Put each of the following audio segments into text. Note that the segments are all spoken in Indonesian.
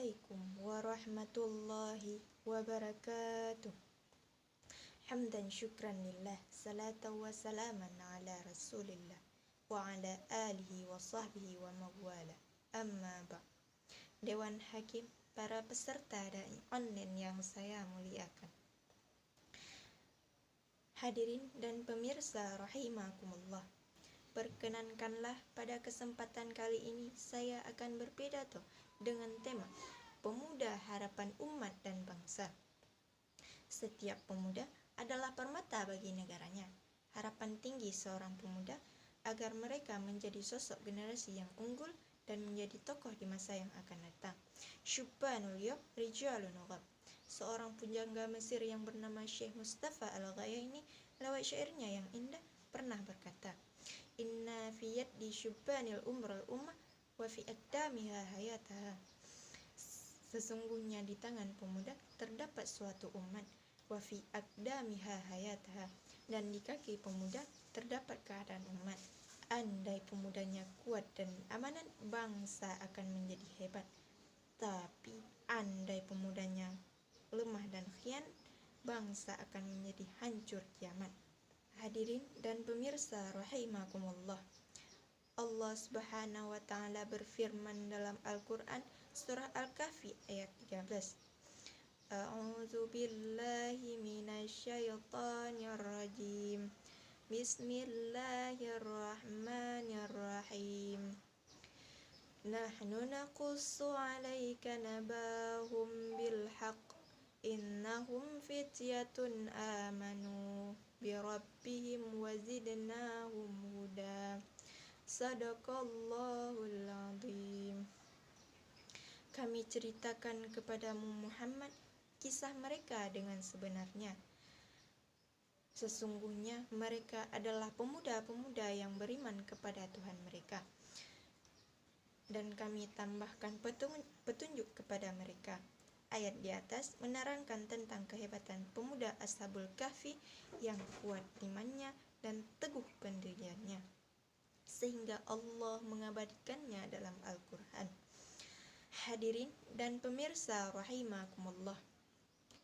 Assalamualaikum warahmatullahi wabarakatuh. Hamdan syukran lillah, salatan wa salaman ala rasulillah wa ala alihi wa sahbihi wa mawala. Amma ba'. Dewan Hakim, para peserta dan online yang saya muliakan, hadirin dan pemirsa rahimakumullah, perkenankanlah pada kesempatan kali ini saya akan berpidato dengan tema Pemuda Harapan Umat dan Bangsa. Setiap pemuda adalah permata bagi negaranya. Harapan tinggi seorang pemuda agar mereka menjadi sosok generasi yang unggul dan menjadi tokoh di masa yang akan datang. Syubbanul yawm rijalun ghab. Seorang pujangga Mesir yang bernama Syekh Mustafa Al-Ghayaini lewat syairnya yang indah pernah berkata, Inna fi yaddi syubbanil umral ummah wa fi aqdamiha hayataha. Sesungguhnya di tangan pemuda terdapat suatu umat, wa fi aqdamiha hayataha, dan di kaki pemuda terdapat keadaan umat. Andai pemudanya kuat dan amanat, bangsa akan menjadi hebat. Tapi andai pemudanya lemah dan khianat, bangsa akan menjadi hancur kiamat. Hadirin dan pemirsa rahimakumullah, Allah Subhanahu wa taala berfirman dalam Al-Qur'an surah Al-Kahfi ayat 13. A'udzu billahi minasyaitonir rajim. Bismillahirrahmanirrahim. Nahnu naqussu 'alaika nabahum bil haqq. Innahum fityatun amanu birabbihim wazidnahum huda. Sadaqallahul azim. Kami ceritakan kepadamu Muhammad kisah mereka dengan sebenarnya. Sesungguhnya mereka adalah pemuda-pemuda yang beriman kepada Tuhan mereka, dan kami tambahkan petunjuk kepada mereka. Ayat di atas menerangkan tentang kehebatan pemuda Ashabul Kahfi yang kuat imannya dan teguh pendiriannya, sehingga Allah mengabadikannya dalam Al-Quran. Hadirin dan pemirsa rahimakumullah,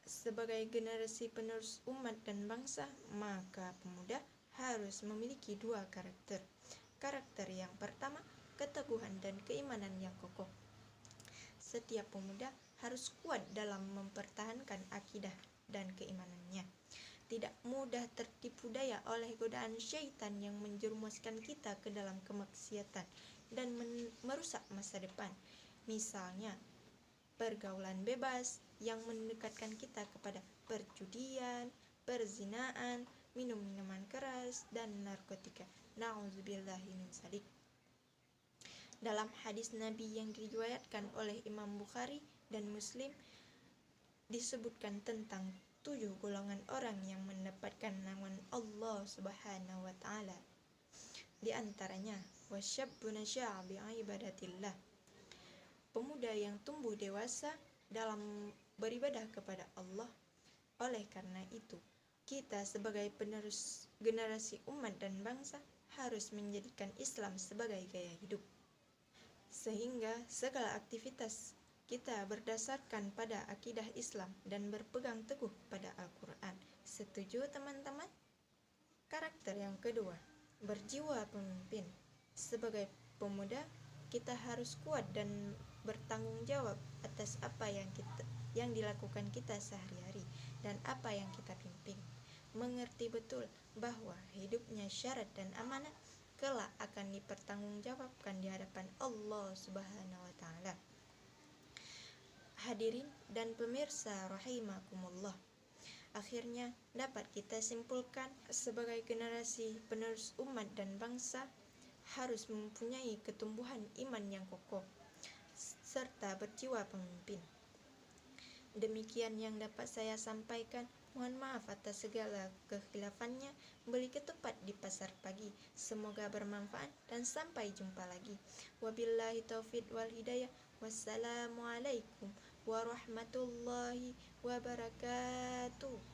sebagai generasi penerus umat dan bangsa, maka pemuda harus memiliki dua karakter. Karakter yang pertama, keteguhan dan keimanan yang kokoh. Setiap pemuda harus kuat dalam mempertahankan akidah dan keimanannya. Tidak mudah tertipu daya oleh godaan syaitan yang menjerumuskan kita ke dalam kemaksiatan dan merusak masa depan. Misalnya, pergaulan bebas yang mendekatkan kita kepada perjudian, perzinaan, minum-minuman keras, dan narkotika. Na'udzubillahi min dzalik. Dalam hadis Nabi yang diriwayatkan oleh Imam Bukhari dan Muslim, disebutkan tentang 7 golongan orang yang mendapatkan naungan Allah Subhanahu wa taala. Di antaranya, wasyabun nasya'a bi ibadatillah. Pemuda yang tumbuh dewasa dalam beribadah kepada Allah. Oleh karena itu, kita sebagai penerus generasi umat dan bangsa harus menjadikan Islam sebagai gaya hidup, sehingga segala aktivitas kita berdasarkan pada akidah Islam dan berpegang teguh pada Al-Quran. Setuju teman-teman? Karakter yang kedua, berjiwa pemimpin. Sebagai pemuda, kita harus kuat dan bertanggung jawab atas apa yang dilakukan kita sehari-hari dan apa yang kita pimpin. Mengerti betul bahwa hidupnya syarat dan amanat kelak akan dipertanggungjawabkan di hadapan Allah Subhanahu wa taala. Hadirin dan pemirsa rahimakumullah, akhirnya dapat kita simpulkan sebagai generasi penerus umat dan bangsa harus mempunyai ketumbuhan iman yang kokoh serta berjiwa pemimpin. Demikian yang dapat saya sampaikan. Mohon maaf atas segala kekhilafannya. Beli ketupat di pasar pagi. Semoga bermanfaat dan sampai jumpa lagi. Wabillahi taufiq wal hidayah. Wassalamualaikum warahmatullahi wabarakatuh.